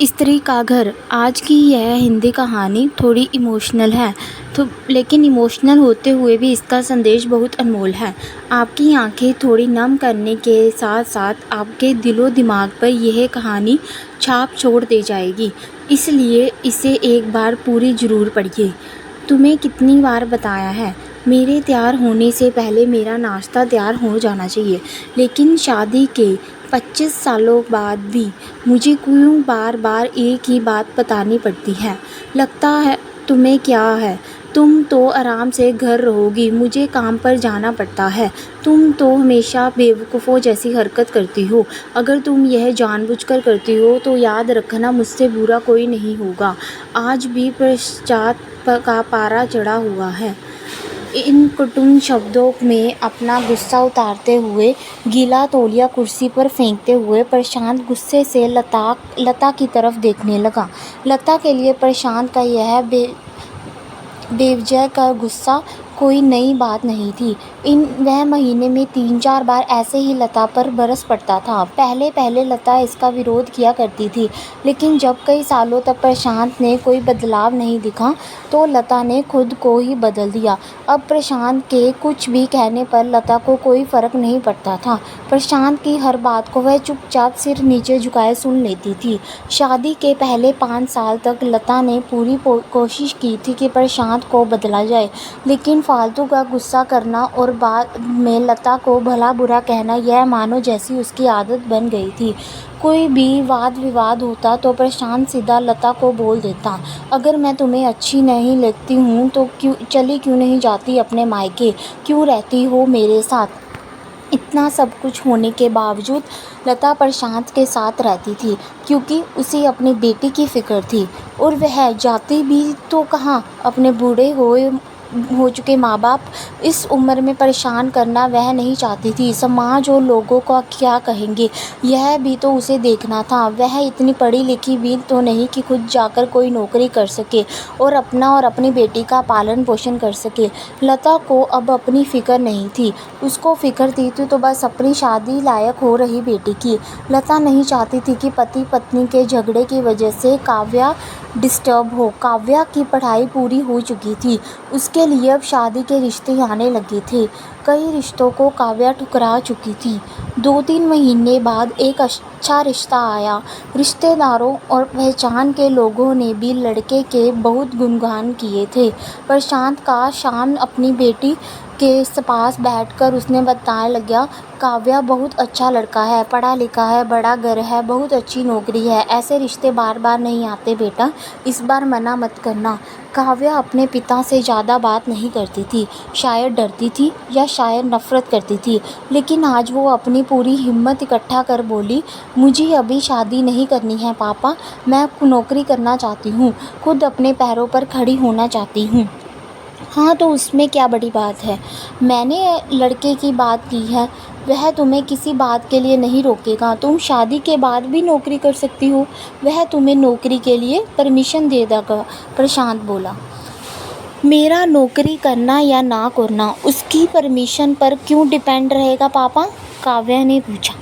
स्त्री का घर। आज की यह हिंदी कहानी थोड़ी इमोशनल है लेकिन इमोशनल होते हुए भी इसका संदेश बहुत अनमोल है। आपकी आंखें थोड़ी नम करने के साथ साथ आपके दिलो दिमाग पर यह कहानी छाप छोड़ दे जाएगी, इसलिए इसे एक बार पूरी ज़रूर पढ़िए। तुम्हें कितनी बार बताया है, मेरे तैयार होने से पहले मेरा नाश्ता तैयार हो जाना चाहिए, लेकिन शादी के 25 सालों बाद भी मुझे क्यों बार बार एक ही बात बतानी पड़ती है। लगता है तुम्हें क्या है, तुम तो आराम से घर रहोगी, मुझे काम पर जाना पड़ता है। तुम तो हमेशा बेवकूफ़ों जैसी हरकत करती हो। अगर तुम यह जानबूझकर करती हो तो याद रखना, मुझसे बुरा कोई नहीं होगा। आज भी पश्चात का पारा चढ़ा हुआ है। इन कटु शब्दों में अपना गुस्सा उतारते हुए, गीला तौलिया कुर्सी पर फेंकते हुए प्रशांत गुस्से से लता की तरफ देखने लगा। लता के लिए प्रशांत का यह बेवजह का गुस्सा कोई नई बात नहीं थी। वह महीने में 3-4 बार ऐसे ही लता पर बरस पड़ता था। पहले लता इसका विरोध किया करती थी, लेकिन जब कई सालों तक प्रशांत ने कोई बदलाव नहीं दिखा तो लता ने खुद को ही बदल दिया। अब प्रशांत के कुछ भी कहने पर लता को कोई फ़र्क नहीं पड़ता था। प्रशांत की हर बात को वह चुपचाप सिर नीचे झुकाए सुन लेती थी। शादी के पहले 5 साल तक लता ने पूरी कोशिश की थी कि प्रशांत को बदला जाए, लेकिन फालतू का गुस्सा करना और बाद में लता को भला बुरा कहना, यह मानो जैसी उसकी आदत बन गई थी। कोई भी वाद विवाद होता तो प्रशांत सीधा लता को बोल देता, अगर मैं तुम्हें अच्छी नहीं लगती हूँ तो क्यों नहीं जाती अपने मायके, क्यों रहती हो मेरे साथ। इतना सब कुछ होने के बावजूद लता प्रशांत के साथ रहती थी, क्योंकि उसे अपनी बेटी की फ़िक्र थी। और वह जाती भी तो कहाँ, अपने बूढ़े हो चुके माँ बाप इस उम्र में परेशान करना वह नहीं चाहती थी। समाज और लोगों का क्या कहेंगे, यह भी तो उसे देखना था। वह इतनी पढ़ी लिखी भी तो नहीं कि खुद जाकर कोई नौकरी कर सके और अपना और अपनी बेटी का पालन पोषण कर सके। लता को अब अपनी फ़िक्र नहीं थी, उसको फ़िक्र थी तो बस अपनी शादी लायक हो रही बेटी की। लता नहीं चाहती थी कि पति पत्नी के झगड़े की वजह से काव्या डिस्टर्ब हो। काव्या की पढ़ाई पूरी हो चुकी थी, उसके लिए अब शादी के रिश्ते आने लगे थे। कई रिश्तों को काव्या ठुकरा चुकी थी। 2-3 महीने बाद एक अच्छा रिश्ता आया। रिश्तेदारों और पहचान के लोगों ने भी लड़के के बहुत गुणगान किए थे। प्रशांत का शाम अपनी बेटी के पास बैठकर उसने बताने लगा, काव्या बहुत अच्छा लड़का है, पढ़ा लिखा है, बड़ा घर है, बहुत अच्छी नौकरी है। ऐसे रिश्ते बार बार नहीं आते बेटा, इस बार मना मत करना। काव्या अपने पिता से ज़्यादा बात नहीं करती थी, शायद डरती थी या शायद नफ़रत करती थी, लेकिन आज वो अपनी पूरी हिम्मत इकट्ठा कर बोली, मुझे अभी शादी नहीं करनी है पापा, मैं नौकरी करना चाहती हूँ, खुद अपने पैरों पर खड़ी होना चाहती हूँ। हाँ तो उसमें क्या बड़ी बात है, मैंने लड़के की बात की है, वह तुम्हें किसी बात के लिए नहीं रोकेगा। तुम शादी के बाद भी नौकरी कर सकती हो, वह तुम्हें नौकरी के लिए परमिशन दे देगा। प्रशांत बोला, मेरा नौकरी करना या ना करना उसकी परमिशन पर क्यों डिपेंड रहेगा पापा, काव्या ने पूछा।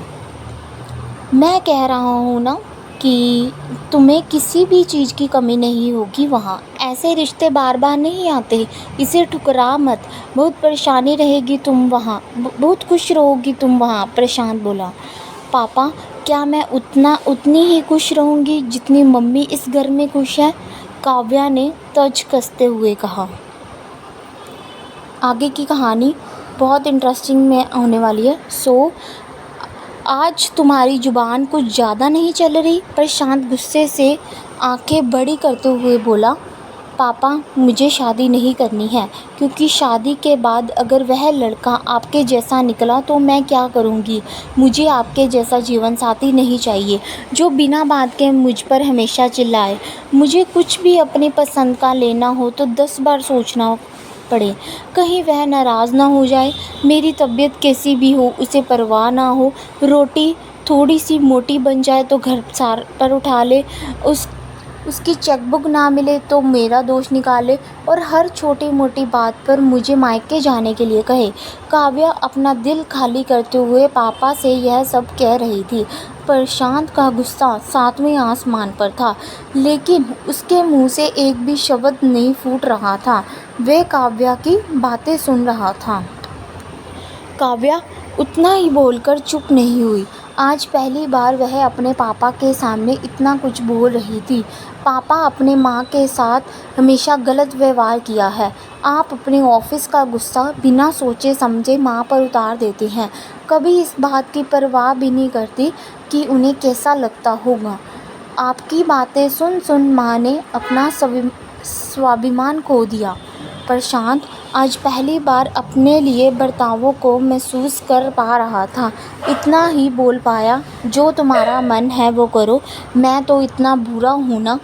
मैं कह रहा हूँ ना कि तुम्हें किसी भी चीज़ की कमी नहीं होगी वहाँ। ऐसे रिश्ते बार बार नहीं आते, इसे ठुकरा मत, बहुत परेशानी रहेगी तुम वहाँ, बहुत खुश रहोगी तुम वहाँ। प्रशांत बोला, पापा क्या मैं उतनी ही खुश रहूँगी जितनी मम्मी इस घर में खुश है, काव्या ने तर्ज कसते हुए कहा। आगे की कहानी बहुत इंटरेस्टिंग में होने वाली है। आज तुम्हारी ज़ुबान कुछ ज़्यादा नहीं चल रही, प्रशांत गुस्से से आंखें बड़ी करते हुए बोला। पापा मुझे शादी नहीं करनी है, क्योंकि शादी के बाद अगर वह लड़का आपके जैसा निकला तो मैं क्या करूँगी। मुझे आपके जैसा जीवन साथी नहीं चाहिए जो बिना बात के मुझ पर हमेशा चिल्लाए। मुझे कुछ भी अपनी पसंद का लेना हो तो 10 बार सोचना पड़े, कहीं वह नाराज़ ना हो जाए। मेरी तबीयत कैसी भी हो उसे परवाह ना हो, रोटी थोड़ी सी मोटी बन जाए तो घर सार पर उठा ले, उसकी चेकबुक ना मिले तो मेरा दोष निकाले और हर छोटी मोटी बात पर मुझे मायके जाने के लिए कहे। काव्या अपना दिल खाली करते हुए पापा से यह सब कह रही थी। प्रशांत का गुस्सा 7वें आसमान पर था, लेकिन उसके मुंह से एक भी शब्द नहीं फूट रहा था। वह काव्या की बातें सुन रहा था। काव्या उतना ही बोलकर चुप नहीं हुई। आज पहली बार वह अपने पापा के सामने इतना कुछ बोल रही थी। पापा, अपने माँ के साथ हमेशा गलत व्यवहार किया है। आप अपने ऑफिस का गुस्सा बिना सोचे समझे माँ पर उतार देते हैं। कभी इस बात की परवाह भी नहीं करती कि उन्हें कैसा लगता होगा। आपकी बातें सुन सुन माँ ने अपना स्वाभिमान खो दिया। प्रशांत आज पहली बार अपने लिए बर्तावों को महसूस कर पा रहा था। इतना ही बोल पाया, जो तुम्हारा मन है वो करो, मैं तो इतना बुरा हूँ ना।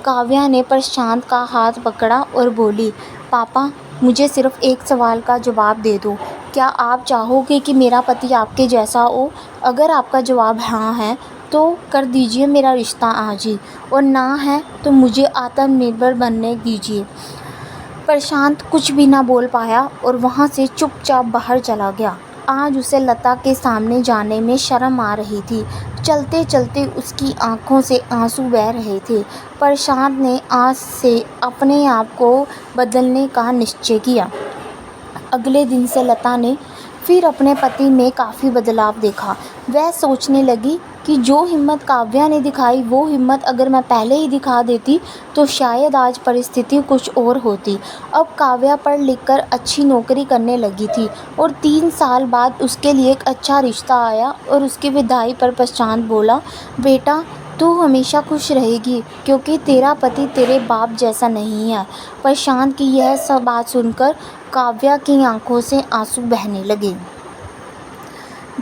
काव्या ने प्रशांत का हाथ पकड़ा और बोली, पापा, मुझे सिर्फ एक सवाल का जवाब दे दो। क्या आप चाहोगे कि मेरा पति आपके जैसा हो? अगर आपका जवाब हाँ है तो कर दीजिए मेरा रिश्ता आज ही, और ना है तो मुझे आत्मनिर्भर बनने दीजिए। प्रशांत कुछ भी ना बोल पाया और वहाँ से चुपचाप बाहर चला गया। आज उसे लता के सामने जाने में शर्म आ रही थी। चलते चलते उसकी आंखों से आंसू बह रहे थे। प्रशांत ने आज से अपने आप को बदलने का निश्चय किया। अगले दिन से लता ने फिर अपने पति में काफ़ी बदलाव देखा। वह सोचने लगी कि जो हिम्मत काव्या ने दिखाई वो हिम्मत अगर मैं पहले ही दिखा देती तो शायद आज परिस्थिति कुछ और होती। अब काव्या पढ़ लिख कर अच्छी नौकरी करने लगी थी और 3 साल बाद उसके लिए एक अच्छा रिश्ता आया और उसकी विदाई पर प्रशांत बोला, बेटा, तू हमेशा खुश रहेगी क्योंकि तेरा पति तेरे बाप जैसा नहीं है। प्रशांत की यह सब बात सुनकर काव्या की आंखों से आंसू बहने लगे।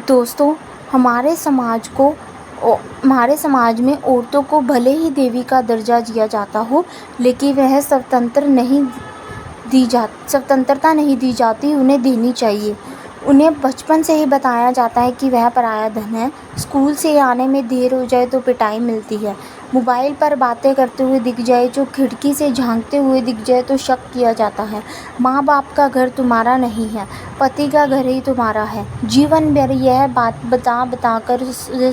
दोस्तों, हमारे समाज में औरतों को भले ही देवी का दर्जा दिया जाता हो, लेकिन वह स्वतंत्रता नहीं दी जाती। उन्हें देनी चाहिए। उन्हें बचपन से ही बताया जाता है कि वह पराया धन है। स्कूल से आने में देर हो जाए तो पिटाई मिलती है। मोबाइल पर बातें करते हुए दिख जाए, जो खिड़की से झांकते हुए दिख जाए तो शक किया जाता है। माँ बाप का घर तुम्हारा नहीं है, पति का घर ही तुम्हारा है। जीवन भर यह बात बता कर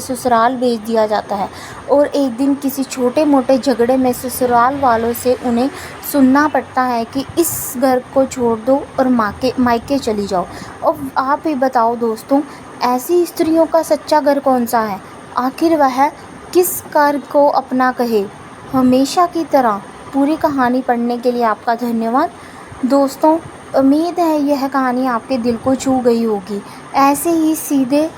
ससुराल भेज दिया जाता है और एक दिन किसी छोटे मोटे झगड़े में ससुराल वालों से उन्हें सुनना पड़ता है कि इस घर को छोड़ दो और मायके चली जाओ। अब आप ही बताओ दोस्तों, ऐसी स्त्रियों का सच्चा घर कौन सा है? आखिर वह किस घर को अपना कहे? हमेशा की तरह पूरी कहानी पढ़ने के लिए आपका धन्यवाद। दोस्तों, उम्मीद है यह कहानी आपके दिल को छू गई होगी। ऐसे ही सीधे